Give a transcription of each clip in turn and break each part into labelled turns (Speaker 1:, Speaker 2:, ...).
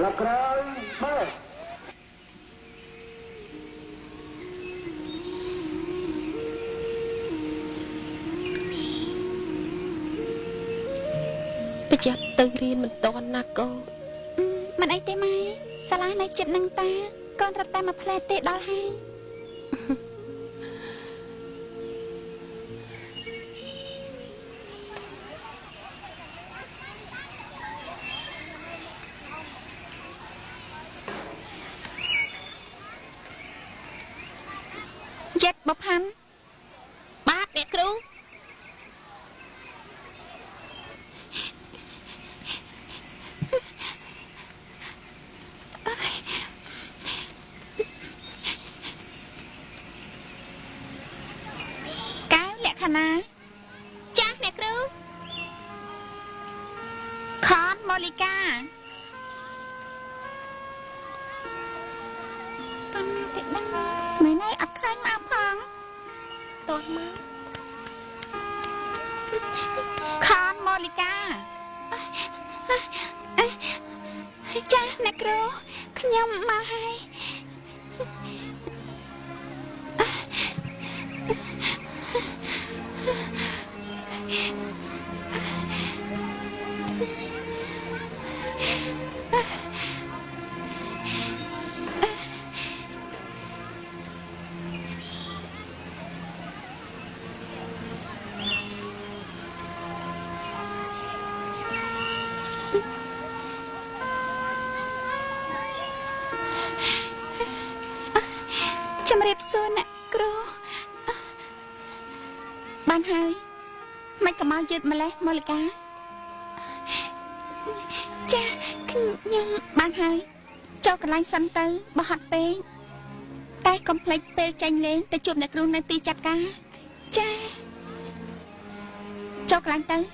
Speaker 1: là cry mơ
Speaker 2: bây giờ từ riêng mình toàn là cô
Speaker 3: mình ấy thế mai sao lại này chết năng ta con ra ta mà plei tê đó hay chết bọc hắn
Speaker 2: bác nè cứu
Speaker 3: cái lẹ khả na
Speaker 2: cha nè cứu
Speaker 3: con Monica con tiện đăng mấy nay ắt khai mà phong
Speaker 2: toàn má
Speaker 3: con Monica cha nè cứu nhầm mà hay chăm riệp xuân nè cứu ban hơi mấy cầm mau dứt mà lấy Monica cha nhưng ban hơi cho cái lanh xăm tới bỏ hạt bê tay complex bê tranh lên tới chụp nè cứu nè ti chặt cá cha cho cái lanh tới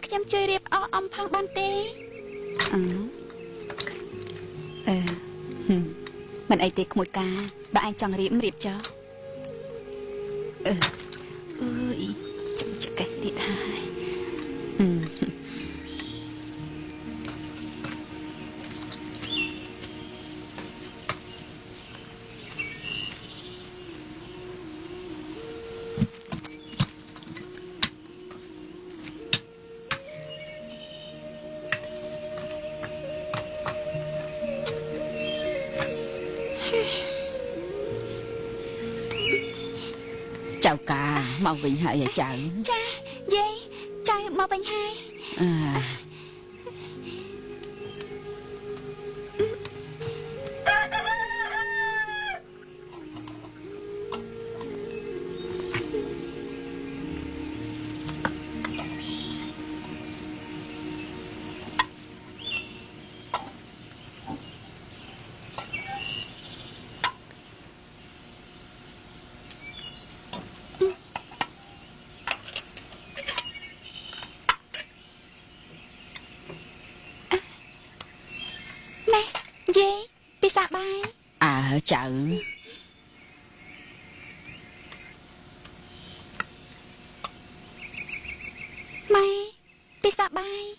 Speaker 3: chăm chơi riệp ông phong ban tê mình ấy tê khmôi ca đã anh chẳng riệp cho ơi chăm chơi cái tiệt hai
Speaker 4: chào cả mau bình hại chào
Speaker 3: cha dây chào mau bình hai dê pizza bay
Speaker 4: ở chợ
Speaker 3: mày pizza bay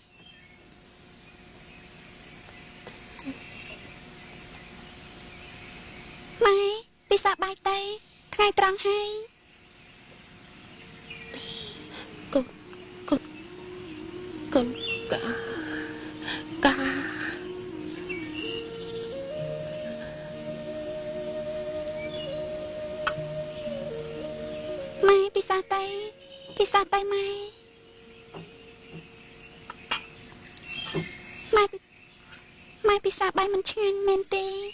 Speaker 3: mày pizza bay tây ngày trăng hay
Speaker 2: con cả
Speaker 3: mày pizza tay mày pizza bay mình chanh men tê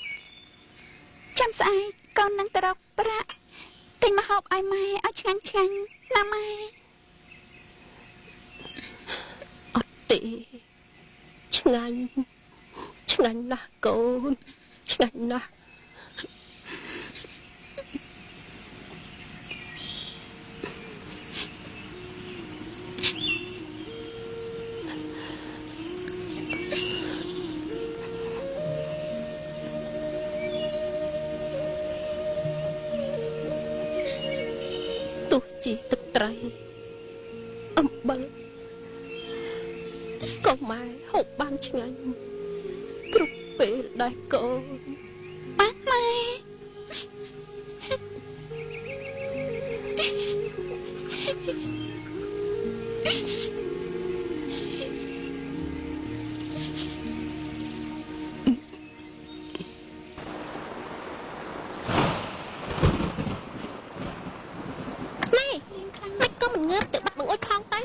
Speaker 3: chăm sai con năng tơ pra tình mà học ai mày ở chanh na mày
Speaker 2: ទេឆ្ងាញ់ណាស់កូនឆ្ងាញ់ណាស់ទោះជាទឹកត្រីអំបិលក៏ម៉ែហូបបានឆ្ងាញ់គ្រប់ពេលដែរកូន
Speaker 3: បាទម៉ែ
Speaker 2: មិនក៏មិនងើបទៅបាត់បង្អួចផងទៅ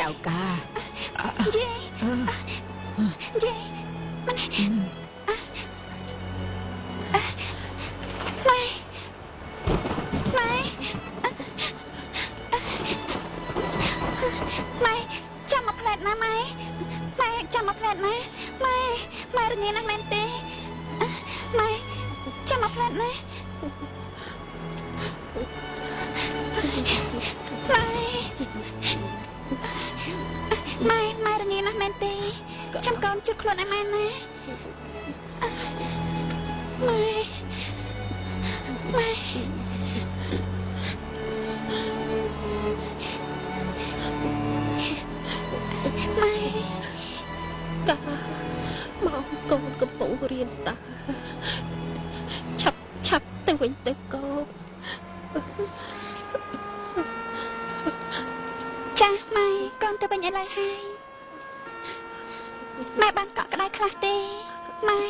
Speaker 4: ចៅកា
Speaker 3: យាយមិនម៉ែចាំមកផ្លែតណាម៉ែចាំមកផ្លែតណាម៉ែរងាណាស់មែនទេម៉ែចាំមកផ្លែតណាម៉ែរងាណាស់មែនទេចាំកូនជឿខ្លួនឲ្យម៉ែណាម៉ែ
Speaker 2: កាមកកូនកំពុងរៀនតាឆាប់ទៅវិញទៅកូន
Speaker 3: ចាស់ម៉ែកូនទៅវិញឥឡូវហើយម៉ែបានកក់ក្ដៅខ្លះទេម៉ែ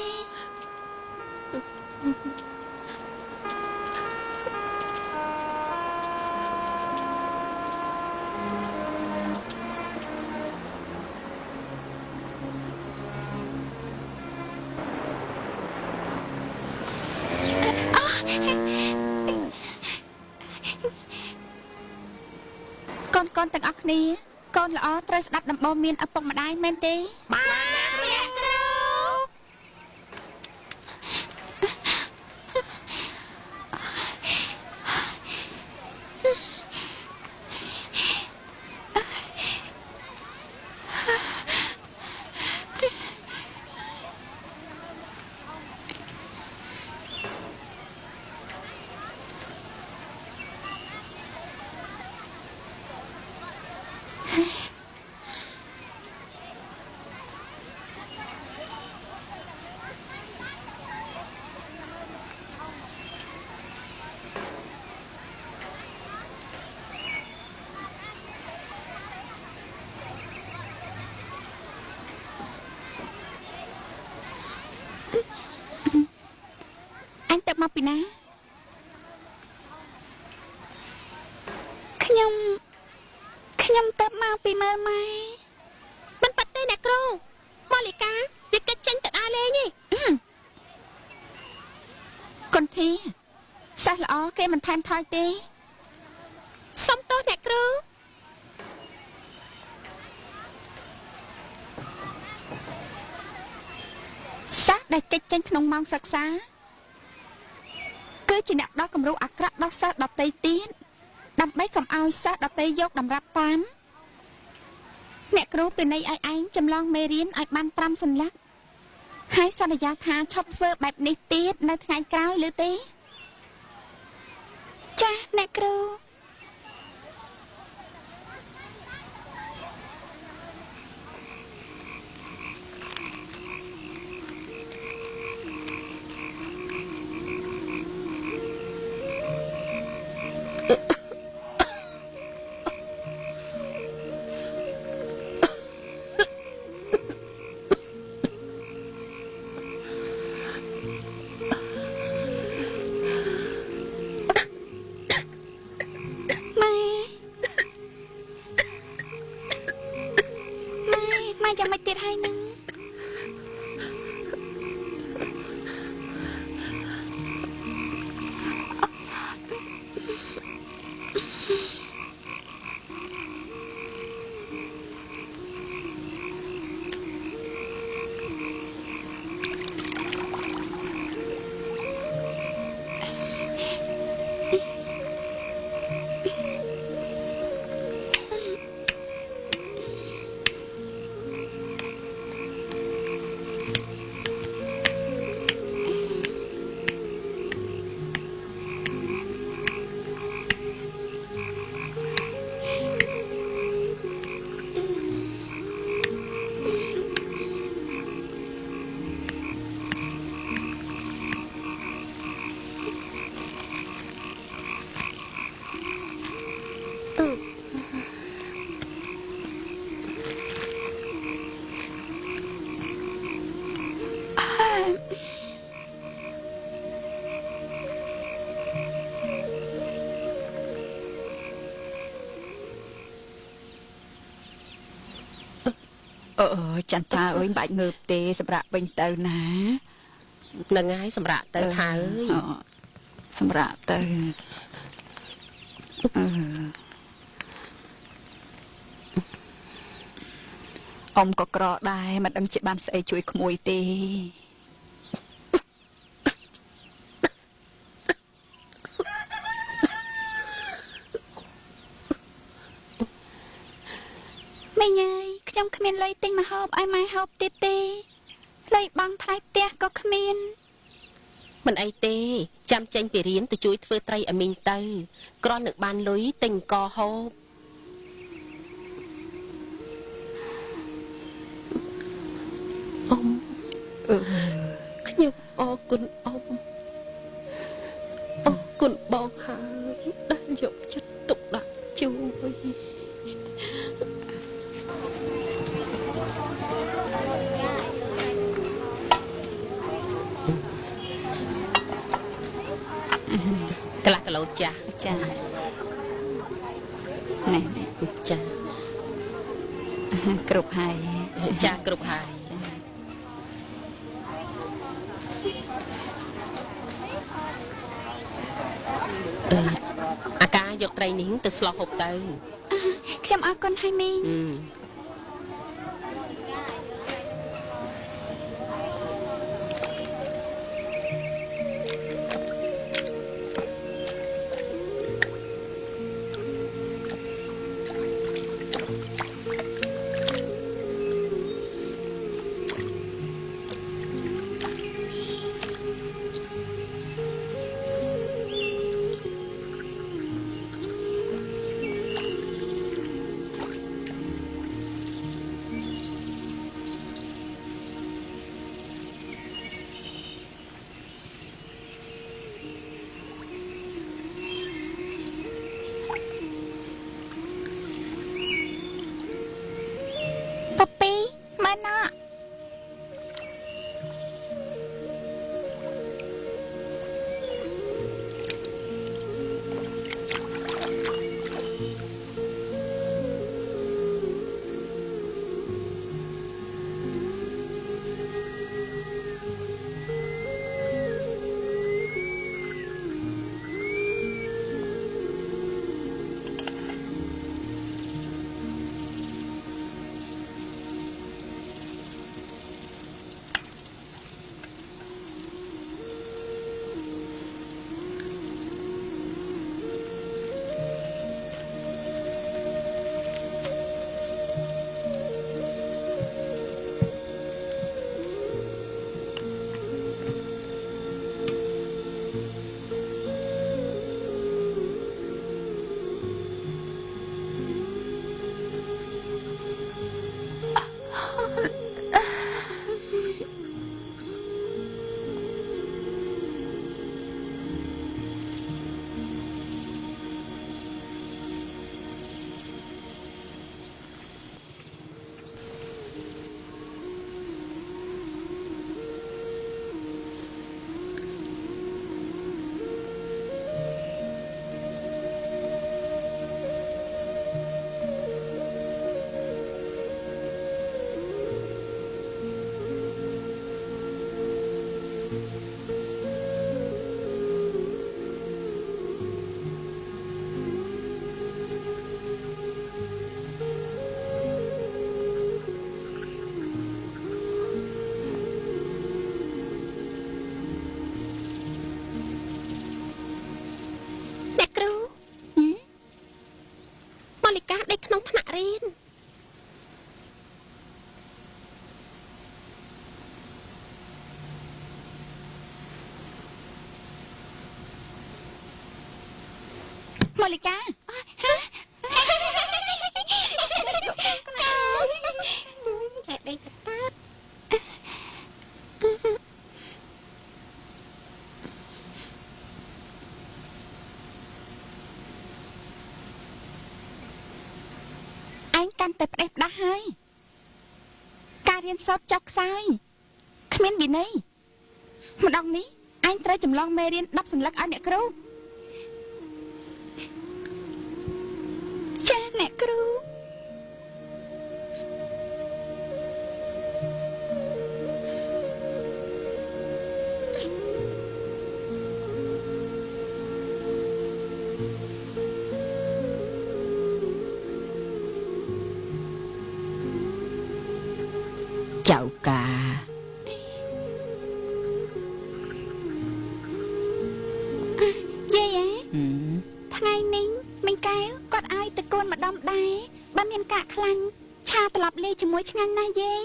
Speaker 3: កូនទាំងអស់គ្នាកូនល្អត្រូវស្ដាប់ដំបូន្មានឪពុកម្ដាយមែនទេ
Speaker 2: បាទអ្នកគ្រូ
Speaker 3: មកពីណាខ្ញុំទៅមកពីមើលម៉ែ
Speaker 2: មិនប៉ាត់ទេអ្នកគ្រូម៉ូលីកាវាកិច្ចចេញទៅដើរលេងឯង
Speaker 3: កុនធីសិស្សល្អគេមិនថែមថយទេ
Speaker 2: សុំទោសអ្នកគ្រូ
Speaker 3: សិស្សដែលកិច្ចចេញក្នុងម៉ោងសិក្សាគឺជាអ្នកដល់គំរូអាក្រក់ដល់សិស្សដទៃទៀត ដើម្បីកុំឲ្យសិស្សដទៃយកតម្រាប់តាមអ្នកគ្រូពិន័យឲ្យឯងចម្លងមេរៀនឲ្យបាន5សន្លឹកហើយសន្យាថាឈប់ធ្វើបែបនេះទៀតនៅថ្ងៃក្រោយឬទេចាអ្នកគ្រូយ៉ាងម៉េចទៀតហើយនឹង
Speaker 4: ចន្ទថាអើយមិនបាច់ងើបទេសម្រាប់វិញទៅណា
Speaker 2: នឹងហើយសម្រាប់ទៅថាអើយ
Speaker 4: សម្រាប់ទៅអ៊ំក៏ក្រដែរមិនដឹងជាបានស្អីជួយក្មួយទេ
Speaker 3: មីងអើយខ្ញុំគ្មានលុយទិញម្ហូបឲ្យម៉ែហូបទៀតទេលុយបង់ថ្លៃផ្ទះក៏គ្មាន
Speaker 2: មិនអីទេចាំចេញពីរៀនទៅជួយធ្វើត្រីឲ្យមីងទៅគ្រាន់នឹងបានលុយទិញកហូបអ៊ំខ្ញុំអរគុណអ៊ំអរគុណបងហើយដែលយកចិត្តទុកដាក់ជួយកន្លះគីឡូចាស់
Speaker 4: ចានេះ
Speaker 2: ចា
Speaker 4: គ្រប់ហើយ
Speaker 2: ចាគ្រប់ហើយ
Speaker 4: ចា
Speaker 2: អាកាយកត្រីនេះទៅស្លោះហូបទៅ
Speaker 3: ខ្ញុំអរគុណហើយមីង រៀនម៉ូលីកាចែកដេកតាតឯងកាន់តែផ្ដេសផ្ដាស់ហើយការរៀនសូត្រចុះខ្សោយគ្មានវិន័យម្ដងនេះឯងត្រូវចម្លងមេរៀន10សន្លឹកឲ្យអ្នកគ្រូចាអ្នកគ្រូ
Speaker 1: ចៅកា
Speaker 3: យាយថ្ងៃនេះមិញកែវគាត់ឲ្យតកូនម្ដុំដែរបើមានកាក់ខ្លាញ់ឆាត្រឡប់លេជាមួយឆ្ងាញ់ណាស់យាយ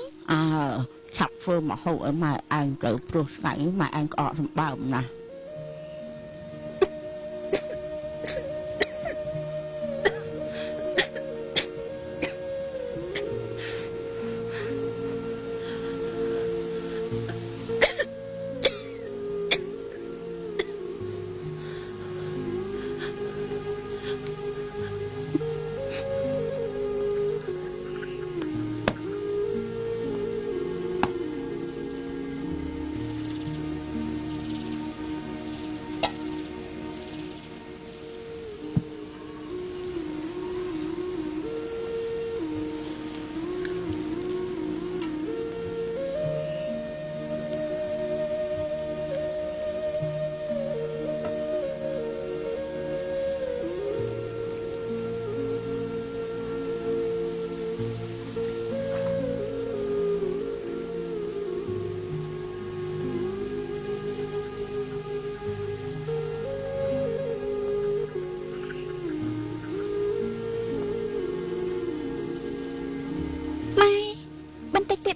Speaker 1: ឆាប់ធ្វើមកហូបឲ្យម៉ែឯងទៅព្រោះថ្ងៃម៉ែឯងក្អកសម្បើមណាស់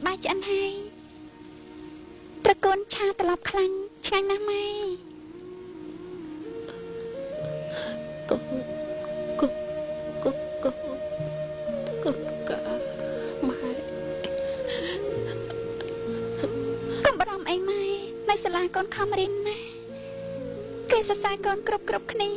Speaker 1: បាយឆ្អិនហើយត្រកូនឆាត្រឡប់ខ្លាញ់ឆ្ងាញ់ណាស់ម៉ែ
Speaker 2: កូនកាម៉ែ
Speaker 3: កុំបារម្ភអីម៉ែនៅសាលាកូនខំរៀនណាគេសរសើរកូនគ្រប់គ្នា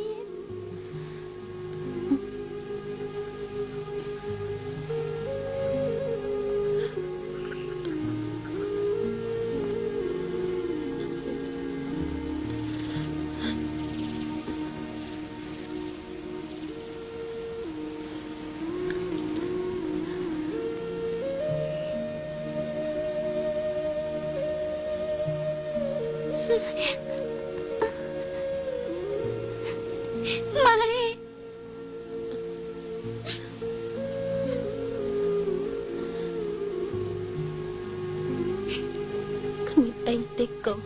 Speaker 2: អីទេកូន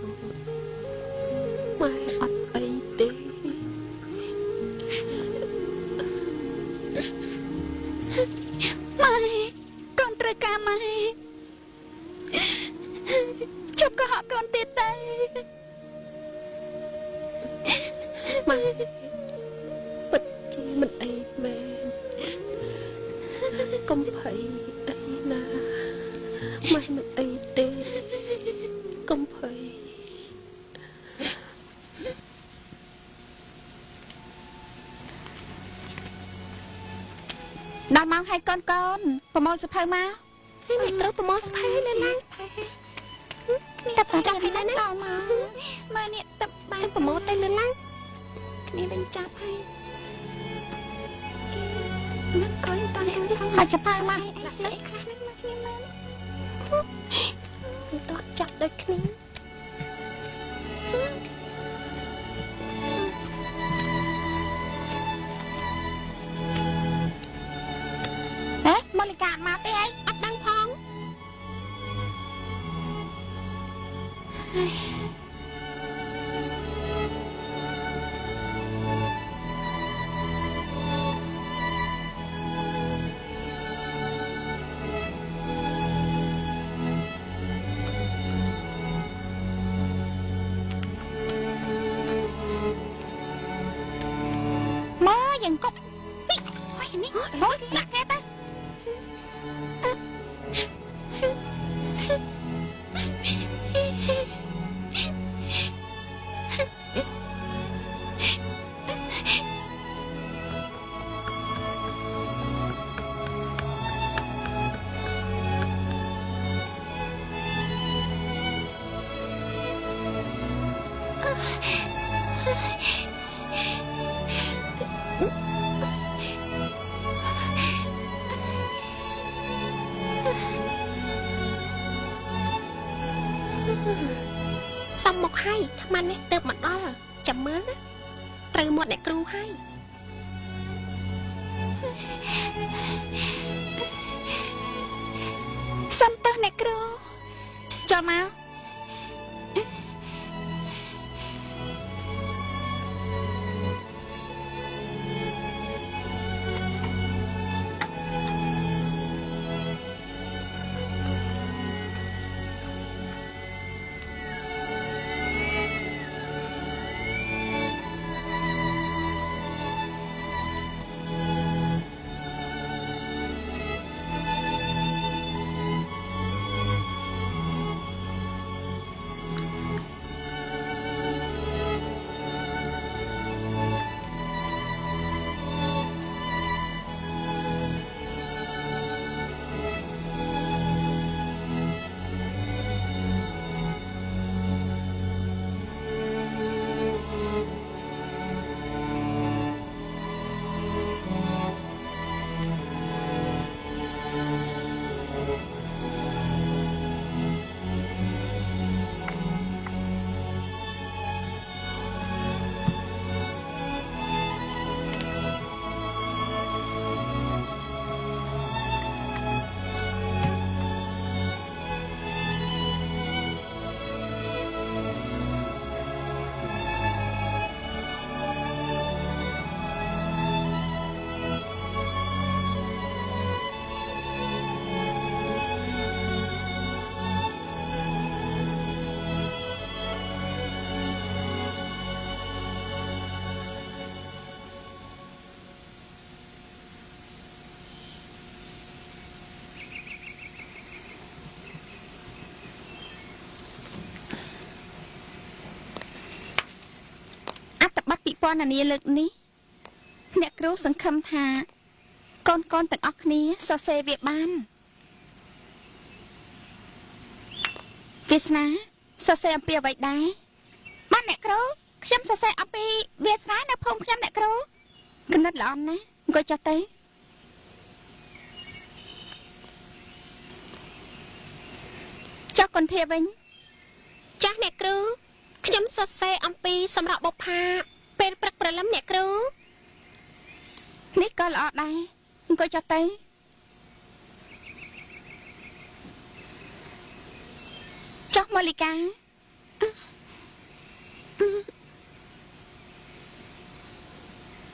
Speaker 2: ម៉ែអត់អីទេ
Speaker 3: ម៉ែកូនត្រូវការម៉ែជប់កុហកកូនទៀតទេ
Speaker 2: ម៉ែពិតជាមិនអីមែនកុំភ័យអីណាម៉ែមិនអីទេកុំភ័យ
Speaker 3: ដល់មកហើយកូនប្រមូលសភៅមក
Speaker 2: ហើយអ្នកត្រូវប្រមូលសភៅនៅណា
Speaker 3: តាប់ចាប់ពីណាចោលមកមើលនេះតាប់បាន
Speaker 2: ប្រមូលទៅនៅណា
Speaker 3: គ្នាវិញចាប់ហើយមិនកុយតោះហើយសភៅមកអីស្អីខ្លះហ្នឹងមកគ្នាមើល
Speaker 2: តោះចាប់ដូចគ្នា
Speaker 3: ម៉ូលីកាមកទេអីអត់ដឹងផង អង្គប់អូយនេះអូយដាក់គេទៅ
Speaker 2: សំមកហើយថ្មនេះទៅមកដល់ចាំមើលណាត្រូវមាត់អ្នកគ្រូហើយ
Speaker 3: សុំទោសអ្នកគ្រូចូលមកបាត់ពិព័រណ៍នានាលើកនេះអ្នកគ្រូសង្ឃឹមថាកូនទាំងអស់គ្នាសរសេរវាបានវាសនាសរសេរអំពីអ្វីដែរបានអ្នកគ្រូខ្ញុំសរសេរអំពីវាសនានៅភូមិខ្ញុំអ្នកគ្រូគណិតល្អណាស់អង្គុយចុះទៅចុះកុនធាវិញ
Speaker 2: ចាស់អ្នកគ្រូខ្ញុំសរសេរអំពីសម្រាប់បុប្ផាពេលព្រឹកព្រលឹមអ្នកគ្រូ
Speaker 3: នេះក៏ល្អដែរអង្គុយចុះទៅចុះម៉ូលីកា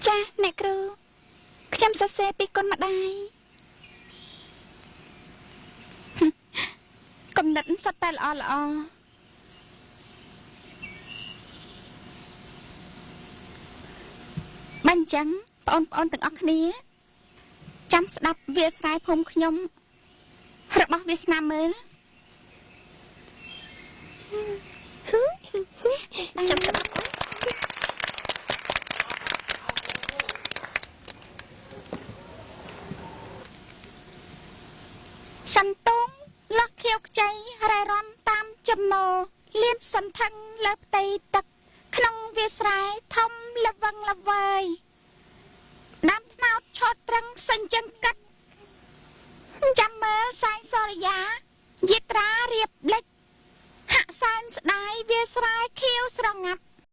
Speaker 3: ចាស់អ្នកគ្រូខ្ញុំសរសេរពីគុណម្ដាយកំណត់សុទ្ធតែល្អបាញ់អញ្ចឹងបងប្អូនទាំងអស់គ្នាចាំស្ដាប់វាស្រ័យភូមិខ្ញុំរបស់វាសនាមើលចាំស្ដាប់សន្ទងលោះខៀវខ្ចីរ៉ែរំតាមចំណោលៀនសន្ធឹងលើផ្ទៃទឹកក្នុងវាស្រែធំល្វឹងល្វើយដាំថ្នោតឆោតត្រឹងសេញចង្កិតចាំមើលសែងសរិយាយិត្រារៀបលិចហាក់សែនស្ដាយវាស្រែខៀវស្រងាត់